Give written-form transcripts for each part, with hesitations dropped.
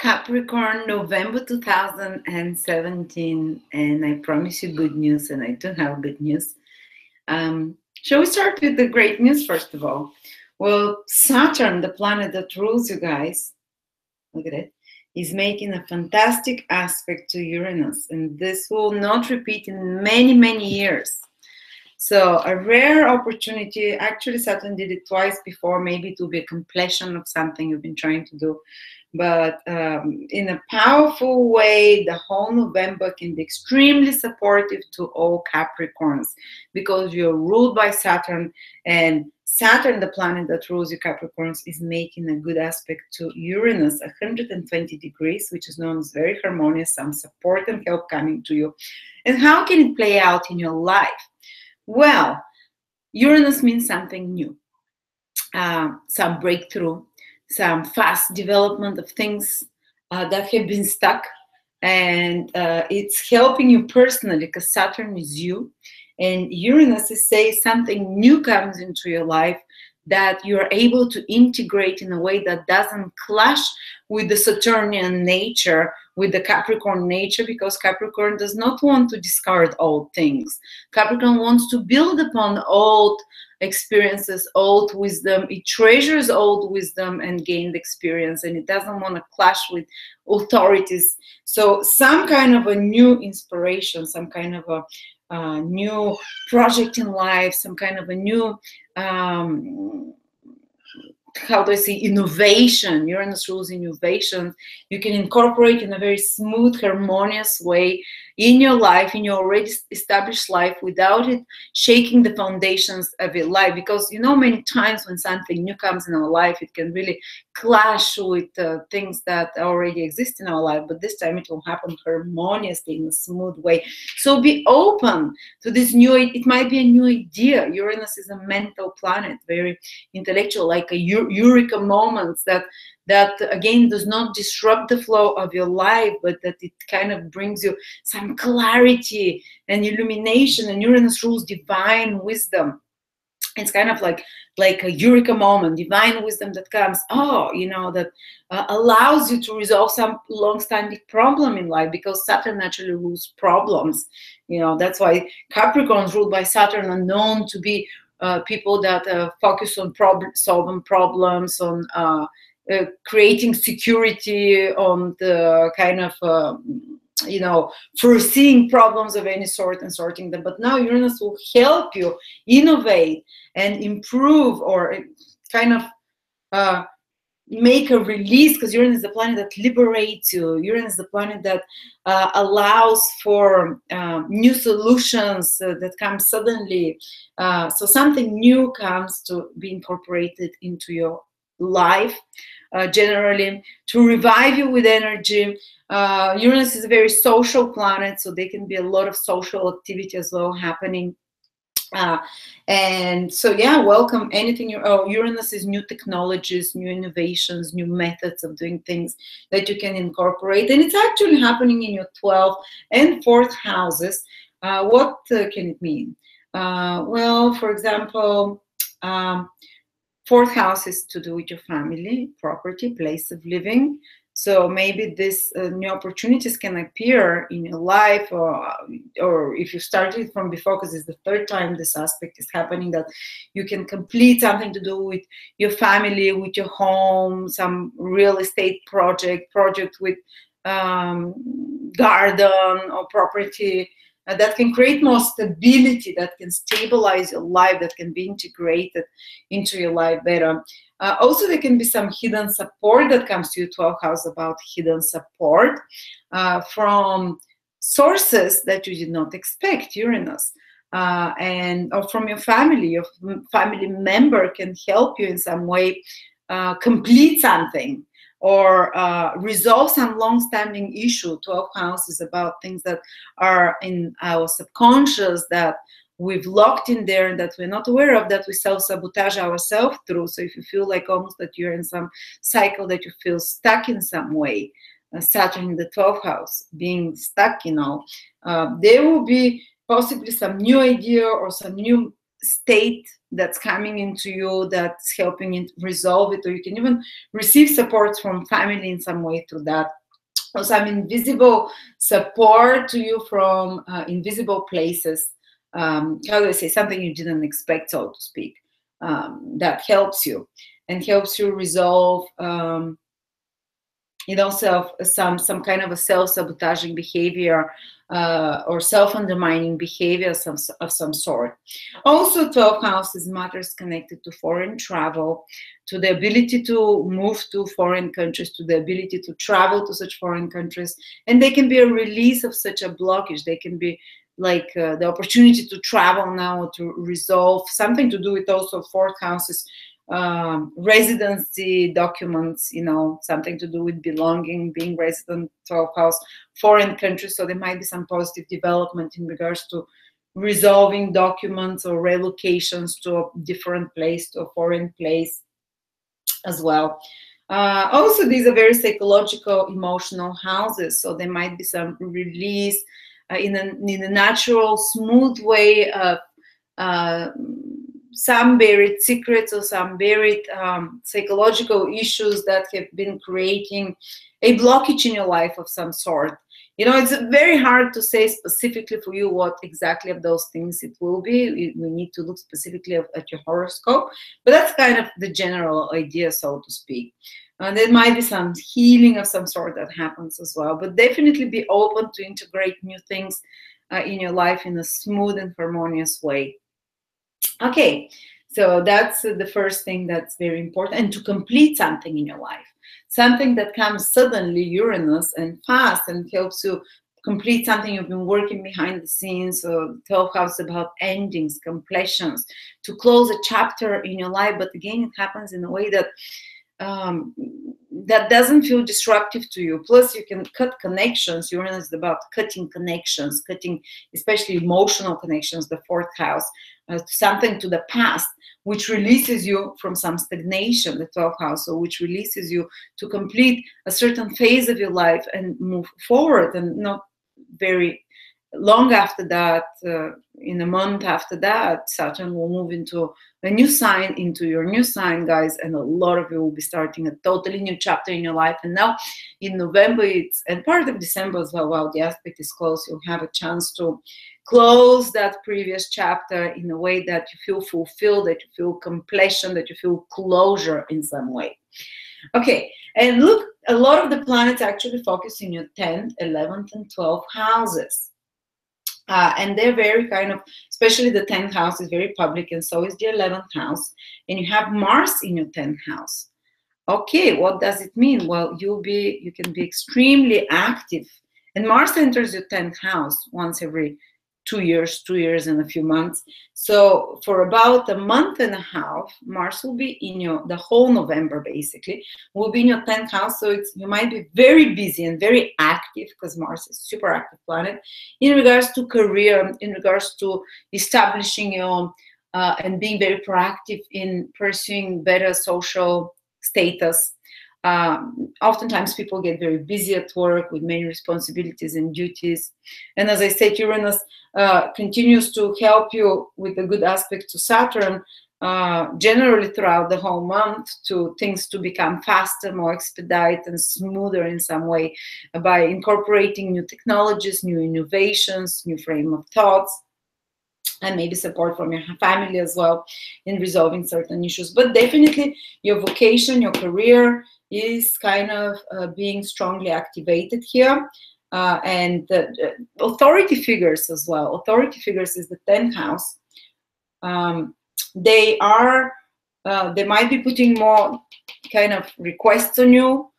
Capricorn, November 2017, and I promise you good news, and I do have good news. Shall we start with the great news first of all? Well, Saturn, the planet that rules you guys, look at it, is making a fantastic aspect to Uranus, and this will not repeat in many, many years. So a rare opportunity. Actually, Saturn did it twice before. Maybe it will be a completion of something you've been trying to do. But in a powerful way, the whole November can be extremely supportive to all Capricorns because you're ruled by Saturn, and Saturn, the planet that rules you Capricorns, is making a good aspect to Uranus, 120 degrees, which is known as very harmonious, some support and help coming to you. And how can it play out in your life? Well, Uranus means something new, some breakthrough, some fast development of things that have been stuck, and it's helping you personally because Saturn is you, and Uranus is saying something new comes into your life that you're able to integrate in a way that doesn't clash with the Saturnian nature, with the Capricorn nature, because Capricorn does not want to discard old things. Capricorn wants to build upon old experiences, old wisdom. It treasures old wisdom and gained experience, and it doesn't want to clash with authorities. So some kind of a new inspiration, some kind of a new project in life, some kind of a new how do I say, innovation. Uranus rules innovation. You can incorporate in a very smooth, harmonious way in your life, in your already established life, without it shaking the foundations of your life. Because many times when something new comes in our life, it can really clash with things that already exist in our life. But this time it will happen harmoniously in a smooth way. So be open to this new. It might be a new idea. Uranus is a mental planet, very intellectual, like a eureka moments that again does not disrupt the flow of your life, but that it kind of brings you some clarity and illumination. And Uranus rules divine wisdom. It's kind of like a eureka moment, divine wisdom that comes, that allows you to resolve some long-standing problem in life, because Saturn naturally rules problems. That's why Capricorns ruled by Saturn are known to be people that focus on solving problems, on creating security, on the kind of foreseeing problems of any sort and sorting them. But now Uranus will help you innovate and improve, or kind of make a release, because Uranus is the planet that liberates you. Uranus is the planet that allows for new solutions that come suddenly. So something new comes to be incorporated into your life, generally, to revive you with energy. Uranus is a very social planet, so there can be a lot of social activity as well happening. And so, yeah, welcome anything. Uranus is new technologies, new innovations, new methods of doing things that you can incorporate. And it's actually happening in your 12th and 4th houses. What can it mean? Well, for example, 4th house is to do with your family, property, place of living. So maybe this new opportunities can appear in your life, or if you started from before, because it's the 3rd time this aspect is happening, that you can complete something to do with your family, with your home, some real estate project with garden or property. That can create more stability, that can stabilize your life, that can be integrated into your life better. Also, there can be some hidden support that comes to your 12th house, about hidden support from sources that you did not expect, Uranus. Or from your family. Your family member can help you in some way complete something, or resolve some long-standing issue. 12th house is about things that are in our subconscious, that we've locked in there and that we're not aware of, that we self-sabotage ourselves through. So if you feel like almost that you're in some cycle, that you feel stuck in some way, Saturn in the 12th house, being stuck, there will be possibly some new idea or some new state that's coming into you that's helping you resolve it, or you can even receive support from family in some way through that, or some invisible support to you from invisible places. How do I say, something you didn't expect, so to speak, that helps you and helps you resolve some kind of a self-sabotaging behavior or self-undermining behavior of some sort. Also, 12th house is matters connected to foreign travel, to the ability to move to foreign countries, to the ability to travel to such foreign countries, and they can be a release of such a blockage. They can be like the opportunity to travel now, to resolve something to do with also 4th houses, residency documents, something to do with belonging, being resident, 12th house, foreign countries. So there might be some positive development in regards to resolving documents or relocations to a different place, to a foreign place as well. Also, these are very psychological, emotional houses, so there might be some release in a natural, smooth way of some buried secrets or some buried psychological issues that have been creating a blockage in your life of some sort. It's very hard to say specifically for you what exactly of those things it will be. We need to look specifically at your horoscope, but that's kind of the general idea, so to speak. There might be some healing of some sort that happens as well, but definitely be open to integrate new things in your life in a smooth and harmonious way. Okay, so that's the first thing that's very important. And to complete something in your life, something that comes suddenly, Uranus, and fast, and helps you complete something you've been working behind the scenes. So 12th house about endings, completions, to close a chapter in your life. But again, it happens in a way that that doesn't feel disruptive to you. Plus, you can cut connections. Uranus is about cutting connections, cutting especially emotional connections, the 4th house, something to the past, which releases you from some stagnation, the 12th house, so which releases you to complete a certain phase of your life and move forward, and not very long after that, in a month after that, Saturn will move into a new sign, into your new sign, guys, and a lot of you will be starting a totally new chapter in your life. And now in November, and part of December as well, while the aspect is close, you'll have a chance to close that previous chapter in a way that you feel fulfilled, that you feel completion, that you feel closure in some way. Okay, and look, a lot of the planets actually focus in your 10th, 11th, and 12th houses. And they're very kind of, especially the 10th house is very public, and so is the 11th house. And you have Mars in your 10th house. Okay, what does it mean? Well, you can be extremely active. And Mars enters your 10th house once every 2 years and a few months. So for about a month and a half, Mars will be in the whole November basically, will be in your 10th house. So you might be very busy and very active, because Mars is a super active planet, in regards to career, in regards to establishing your and being very proactive in pursuing better social status. Oftentimes people get very busy at work with many responsibilities and duties. And as I said, Uranus continues to help you with a good aspect to Saturn, generally throughout the whole month, to things to become faster, more expedite, and smoother in some way, by incorporating new technologies, new innovations, new frame of thoughts, and maybe support from your family as well in resolving certain issues. But definitely your vocation, your career is kind of being strongly activated here. And authority figures as well. Authority figures is the 10th house. They might be putting more kind of requests on you,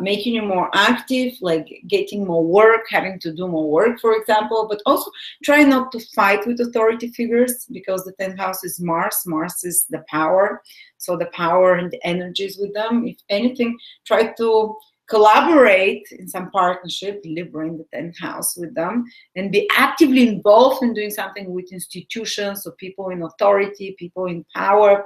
making you more active, like getting more work, having to do more work, for example. But also try not to fight with authority figures, because the 10th house is Mars. Mars is the power. So the power and the energies with them. If anything, try to collaborate in some partnership, Libra in the 10th house with them, and be actively involved in doing something with institutions, so people in authority, people in power,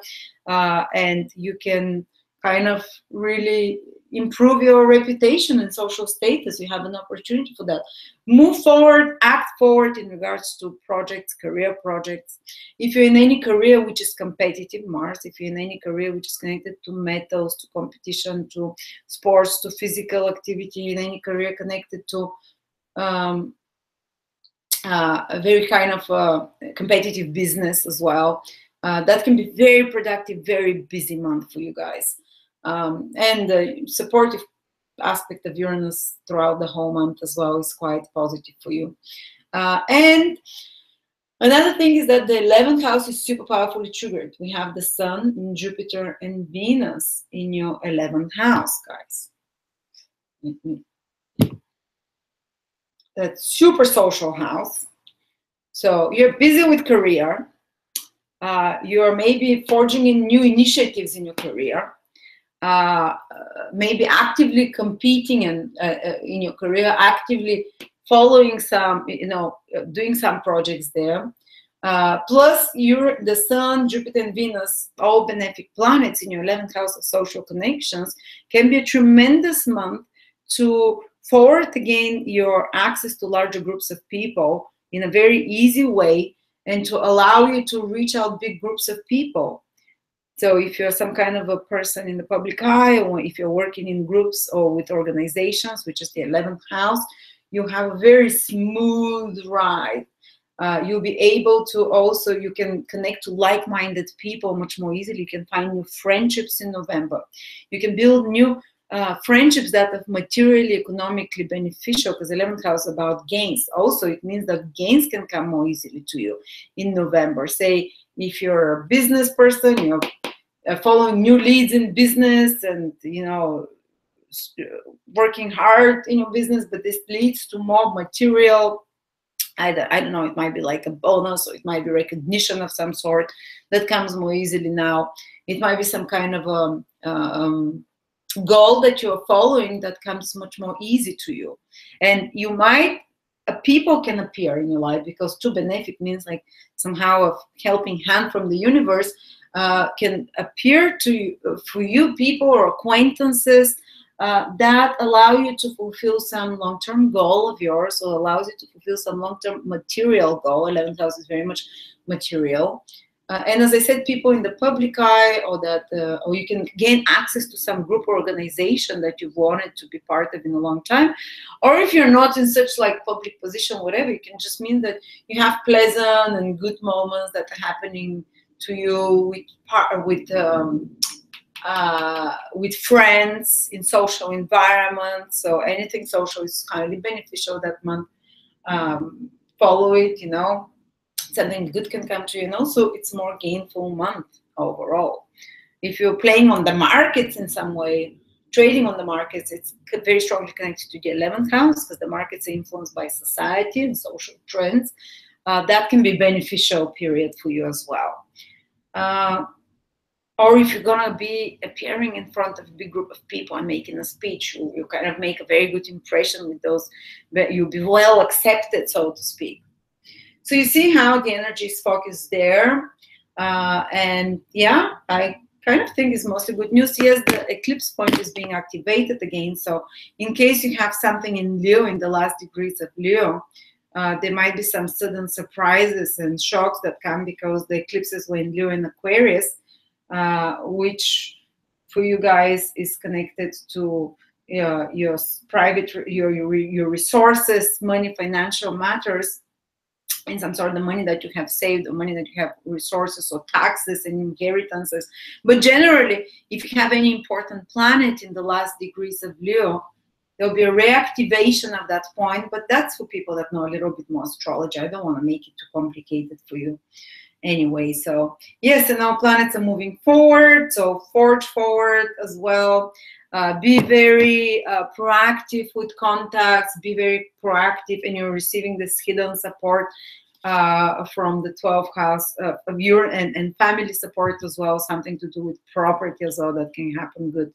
and you can kind of really improve your reputation and social status. You have an opportunity for that. Move forward, act forward in regards to projects, career projects. If you're in any career which is competitive, Mars, if you're in any career which is connected to metals, to competition, to sports, to physical activity, in any career connected to a very kind of competitive business as well, that can be very productive, very busy month for you guys. And the supportive aspect of Uranus throughout the whole month as well is quite positive for you. And another thing is that the 11th house is super powerfully triggered. We have the Sun, Jupiter, and Venus in your 11th house, guys. That's super social house. So you're busy with career. You're maybe forging in new initiatives in your career. Maybe actively competing and in your career, actively following some, doing some projects there. Plus, the Sun, Jupiter, and Venus, all benefic planets in your 11th house of social connections, can be a tremendous month to forward again your access to larger groups of people in a very easy way, and to allow you to reach out big groups of people. So if you're some kind of a person in the public eye, or if you're working in groups or with organizations, which is the 11th house, you have a very smooth ride. You'll be able to also, you can connect to like-minded people much more easily. You can find new friendships in November. You can build new friendships that are materially, economically beneficial, because 11th house is about gains. Also, it means that gains can come more easily to you in November. Say, if you're a business person, you're following new leads in business and, working hard in your business, but this leads to more material, I don't know, it might be like a bonus, or it might be recognition of some sort that comes more easily now. It might be some kind of goal that you're following that comes much more easy to you. And you might, people can appear in your life, because to benefic means like somehow a helping hand from the universe can appear to you, for you, people or acquaintances that allow you to fulfill some long-term goal of yours, or allows you to fulfill some long-term material goal. 11th house is very much material. And as I said, people in the public eye, or that, or you can gain access to some group or organization that you've wanted to be part of in a long time. Or if you're not in such like public position, whatever, it can just mean that you have pleasant and good moments that are happening to you with friends in social environments. So anything social is highly beneficial that month. Follow it, something good can come to you, and also it's more gainful month overall. If you're playing on the markets in some way, trading on the markets, it's very strongly connected to the 11th house, because the markets are influenced by society and social trends. That can be beneficial period for you as well. Or if you're gonna be appearing in front of a big group of people and making a speech, you kind of make a very good impression with those, but you'll be well accepted, so to speak. So you see how the energy is focused there. And yeah, I kind of think it's mostly good news. Yes, the eclipse point is being activated again. So in case you have something in Leo, in the last degrees of Leo, there might be some sudden surprises and shocks that come, because the eclipses were in Leo and Aquarius, which for you guys is connected to your private, your resources, money, financial matters, in some sort of the money that you have saved, or money that you have, resources or taxes and inheritances. But generally, if you have any important planet in the last degrees of Leo, there'll be a reactivation of that point. But that's for people that know a little bit more astrology. I don't want to make it too complicated for you anyway. So yes, and our planets are moving forward, so forge forward as well. Be very proactive with contacts, be very proactive, and you're receiving this hidden support from the 12th house of your, and family support as well, something to do with property as well, that can happen good.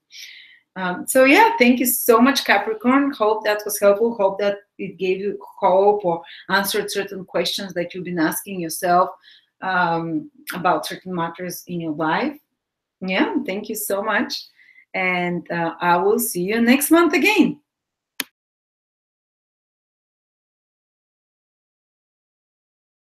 So yeah, thank you so much, Capricorn. Hope that was helpful. Hope that it gave you hope, or answered certain questions that you've been asking yourself about certain matters in your life. Yeah, thank you so much. and I will see you next month again.